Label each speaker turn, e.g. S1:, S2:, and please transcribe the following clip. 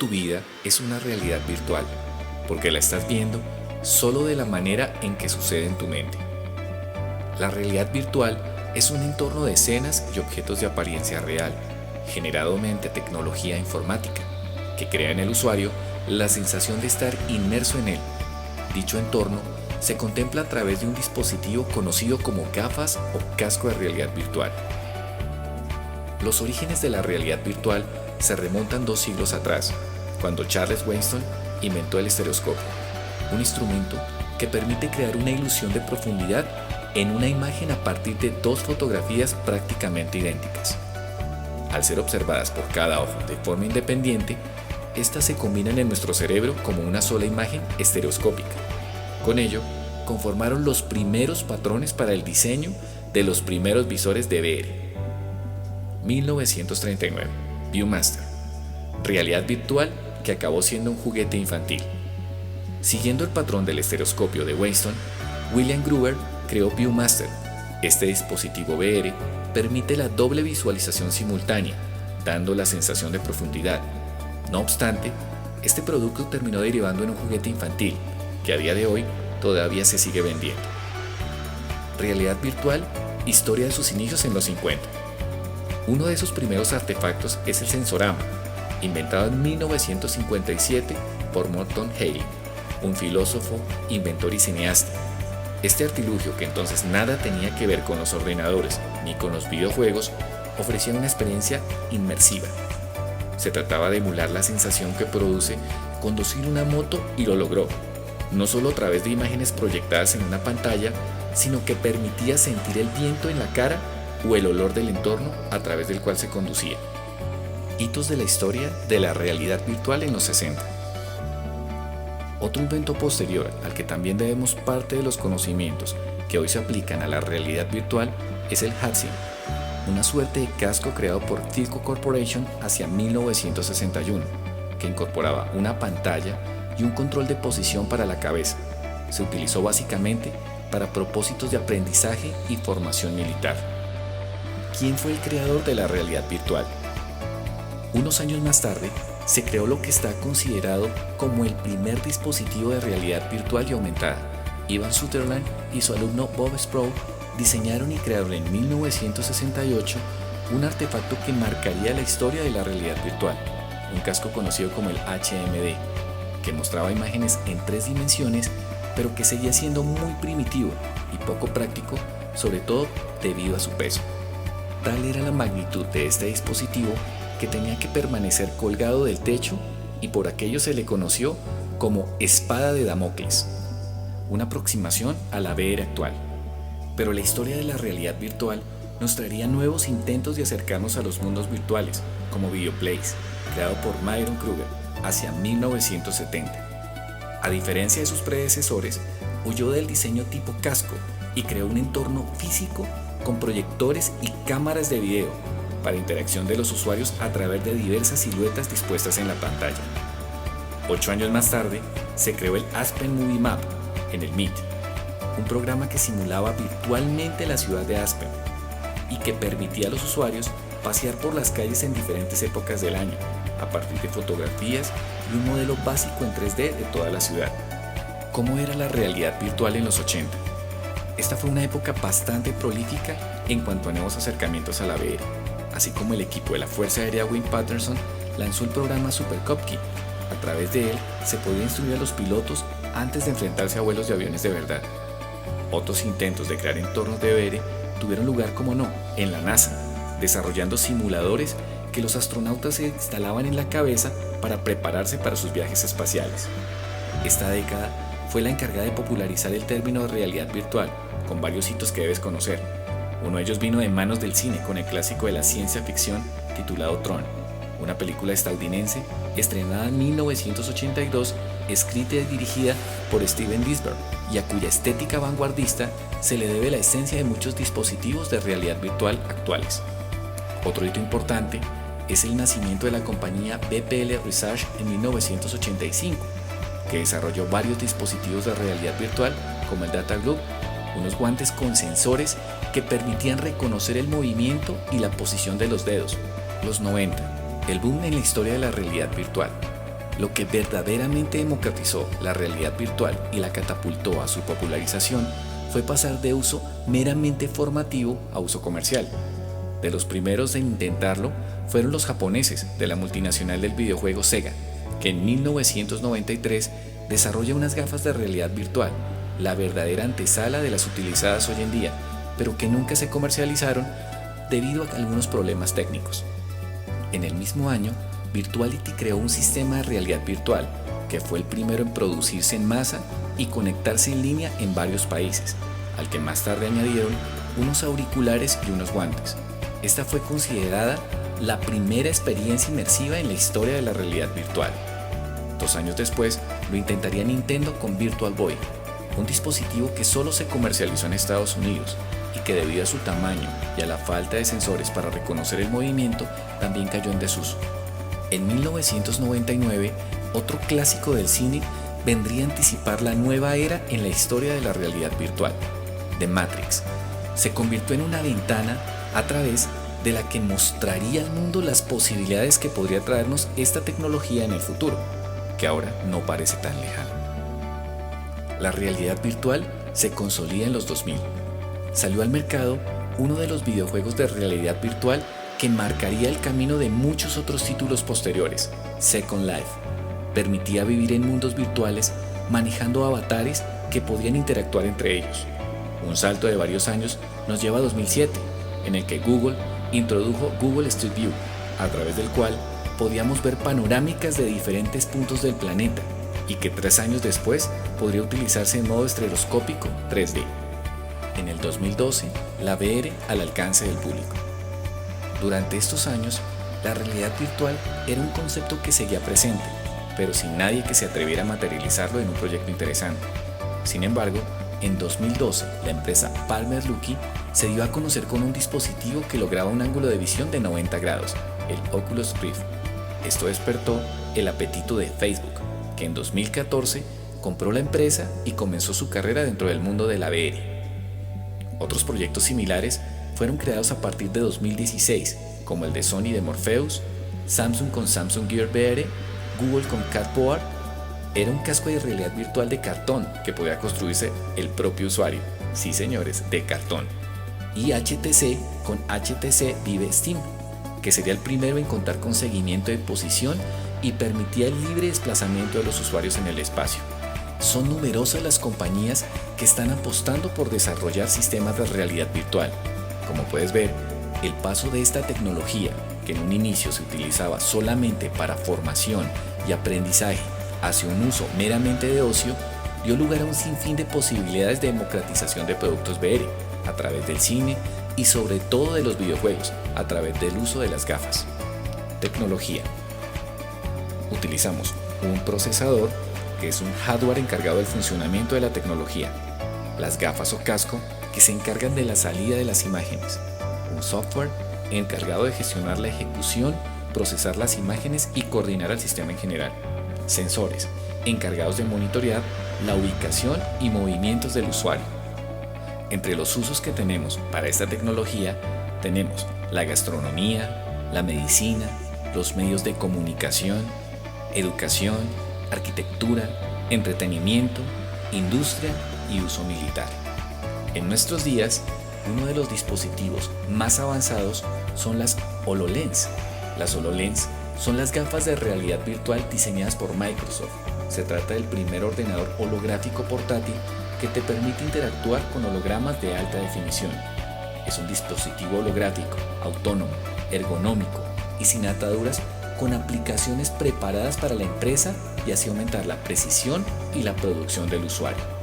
S1: tu vida es una realidad virtual, porque la estás viendo solo de la manera en que sucede en tu mente. La realidad virtual es un entorno de escenas y objetos de apariencia real, generado mediante tecnología informática, que crea en el usuario la sensación de estar inmerso en él. Dicho entorno se contempla a través de un dispositivo conocido como gafas o casco de realidad virtual. Los orígenes de la realidad virtual se remontan 2 siglos atrás, cuando Charles Weston inventó el estereoscopio, un instrumento que permite crear una ilusión de profundidad en una imagen a partir de 2 fotografías prácticamente idénticas. Al ser observadas por cada ojo de forma independiente, estas se combinan en nuestro cerebro como una sola imagen estereoscópica. Con ello, conformaron los primeros patrones para el diseño de los primeros visores de VR. 1939. Viewmaster. Realidad virtual que acabó siendo un juguete infantil. Siguiendo el patrón del estereoscopio de Weston, William Gruber creó Viewmaster. Este dispositivo VR permite la doble visualización simultánea, dando la sensación de profundidad. No obstante, este producto terminó derivando en un juguete infantil, que a día de hoy todavía se sigue vendiendo. Realidad virtual, historia de sus inicios en los 50. Uno de sus primeros artefactos es el sensorama, inventado en 1957 por Morton Hale, un filósofo, inventor y cineasta. Este artilugio, que entonces nada tenía que ver con los ordenadores ni con los videojuegos, ofrecía una experiencia inmersiva. Se trataba de emular la sensación que produce conducir una moto y lo logró, no solo a través de imágenes proyectadas en una pantalla, sino que permitía sentir el viento en la cara o el olor del entorno a través del cual se conducía. Hitos de la historia de la realidad virtual en los 60. Otro invento posterior al que también debemos parte de los conocimientos que hoy se aplican a la realidad virtual es el HATSIM, una suerte de casco creado por Philco Corporation hacia 1961, que incorporaba una pantalla y un control de posición para la cabeza. Se utilizó básicamente para propósitos de aprendizaje y formación militar. ¿Quién fue el creador de la realidad virtual? Unos años más tarde, se creó lo que está considerado como el primer dispositivo de realidad virtual y aumentada. Ivan Sutherland y su alumno Bob Sproul diseñaron y crearon en 1968 un artefacto que marcaría la historia de la realidad virtual, un casco conocido como el HMD, que mostraba imágenes en 3 dimensiones, pero que seguía siendo muy primitivo y poco práctico, sobre todo debido a su peso. Tal era la magnitud de este dispositivo que tenía que permanecer colgado del techo y por aquello se le conoció como espada de Damocles, una aproximación a la VR actual. Pero la historia de la realidad virtual nos traería nuevos intentos de acercarnos a los mundos virtuales, como Videoplays, creado por Myron Kruger hacia 1970. A diferencia de sus predecesores, huyó del diseño tipo casco y creó un entorno físico con proyectores y cámaras de video para interacción de los usuarios a través de diversas siluetas dispuestas en la pantalla. 8 años más tarde, se creó el Aspen Movie Map en el MIT, un programa que simulaba virtualmente la ciudad de Aspen y que permitía a los usuarios pasear por las calles en diferentes épocas del año, a partir de fotografías y un modelo básico en 3D de toda la ciudad. ¿Cómo era la realidad virtual en los 80? Esta fue una época bastante prolífica en cuanto a nuevos acercamientos a la VR, así como el equipo de la Fuerza Aérea Wing-Patterson lanzó el programa Super Copkey. A través de él se podía instruir a los pilotos antes de enfrentarse a vuelos de aviones de verdad. Otros intentos de crear entornos de VR tuvieron lugar, como no, en la NASA, desarrollando simuladores que los astronautas se instalaban en la cabeza para prepararse para sus viajes espaciales. Esta década fue la encargada de popularizar el término de realidad virtual, con varios hitos que debes conocer. Uno de ellos vino de manos del cine con el clásico de la ciencia ficción titulado Tron, una película estadounidense estrenada en 1982, escrita y dirigida por Steven Spielberg y a cuya estética vanguardista se le debe la esencia de muchos dispositivos de realidad virtual actuales. Otro hito importante es el nacimiento de la compañía BPL Research en 1985, que desarrolló varios dispositivos de realidad virtual como el Data Glove, unos guantes con sensores que permitían reconocer el movimiento y la posición de los dedos. Los 90, el boom en la historia de la realidad virtual. Lo que verdaderamente democratizó la realidad virtual y la catapultó a su popularización fue pasar de uso meramente formativo a uso comercial. De los primeros en intentarlo fueron los japoneses de la multinacional del videojuego Sega, que en 1993 desarrolla unas gafas de realidad virtual, la verdadera antesala de las utilizadas hoy en día, pero que nunca se comercializaron debido a algunos problemas técnicos. En el mismo año, Virtuality creó un sistema de realidad virtual, que fue el primero en producirse en masa y conectarse en línea en varios países, al que más tarde añadieron unos auriculares y unos guantes. Esta fue considerada la primera experiencia inmersiva en la historia de la realidad virtual. 2 años después, lo intentaría Nintendo con Virtual Boy, un dispositivo que solo se comercializó en Estados Unidos y que debido a su tamaño y a la falta de sensores para reconocer el movimiento, también cayó en desuso. En 1999, otro clásico del cine vendría a anticipar la nueva era en la historia de la realidad virtual. The Matrix se convirtió en una ventana a través de la que mostraría al mundo las posibilidades que podría traernos esta tecnología en el futuro, que ahora no parece tan lejano. La realidad virtual se consolida en los 2000. Salió al mercado uno de los videojuegos de realidad virtual que marcaría el camino de muchos otros títulos posteriores, Second Life. Permitía vivir en mundos virtuales manejando avatares que podían interactuar entre ellos. Un salto de varios años nos lleva a 2007, en el que Google introdujo Google Street View, a través del cual podíamos ver panorámicas de diferentes puntos del planeta y que 3 años después podría utilizarse en modo estereoscópico 3D. En el 2012, la VR al alcance del público. Durante estos años, la realidad virtual era un concepto que seguía presente, pero sin nadie que se atreviera a materializarlo en un proyecto interesante. Sin embargo, en 2012, la empresa Palmer Luckey se dio a conocer con un dispositivo que lograba un ángulo de visión de 90 grados, el Oculus Rift. Esto despertó el apetito de Facebook, que en 2014 compró la empresa y comenzó su carrera dentro del mundo de la VR. Otros proyectos similares fueron creados a partir de 2016, como el de Sony de Morpheus, Samsung con Samsung Gear VR, Google con Cardboard. Era un casco de realidad virtual de cartón que podía construirse el propio usuario, sí señores, de cartón. Y HTC con HTC Vive Steam, que sería el primero en contar con seguimiento de posición y permitía el libre desplazamiento de los usuarios en el espacio. Son numerosas las compañías que están apostando por desarrollar sistemas de realidad virtual. Como puedes ver, el paso de esta tecnología, que en un inicio se utilizaba solamente para formación y aprendizaje, hacia un uso meramente de ocio, dio lugar a un sinfín de posibilidades de democratización de productos VR, a través del cine y sobre todo de los videojuegos, a través del uso de las gafas. Tecnología. Utilizamos un procesador, que es un hardware encargado del funcionamiento de la tecnología, las gafas o casco, que se encargan de la salida de las imágenes, un software encargado de gestionar la ejecución, procesar las imágenes y coordinar al sistema en general, sensores encargados de monitorear la ubicación y movimientos del usuario. Entre los usos que tenemos para esta tecnología tenemos la gastronomía, la medicina, los medios de comunicación, educación, arquitectura, entretenimiento, industria y uso militar. En nuestros días, uno de los dispositivos más avanzados son las HoloLens. Las HoloLens son las gafas de realidad virtual diseñadas por Microsoft. Se trata del primer ordenador holográfico portátil que te permite interactuar con hologramas de alta definición. Es un dispositivo holográfico, autónomo, ergonómico y sin ataduras, con aplicaciones preparadas para la empresa y así aumentar la precisión y la producción del usuario.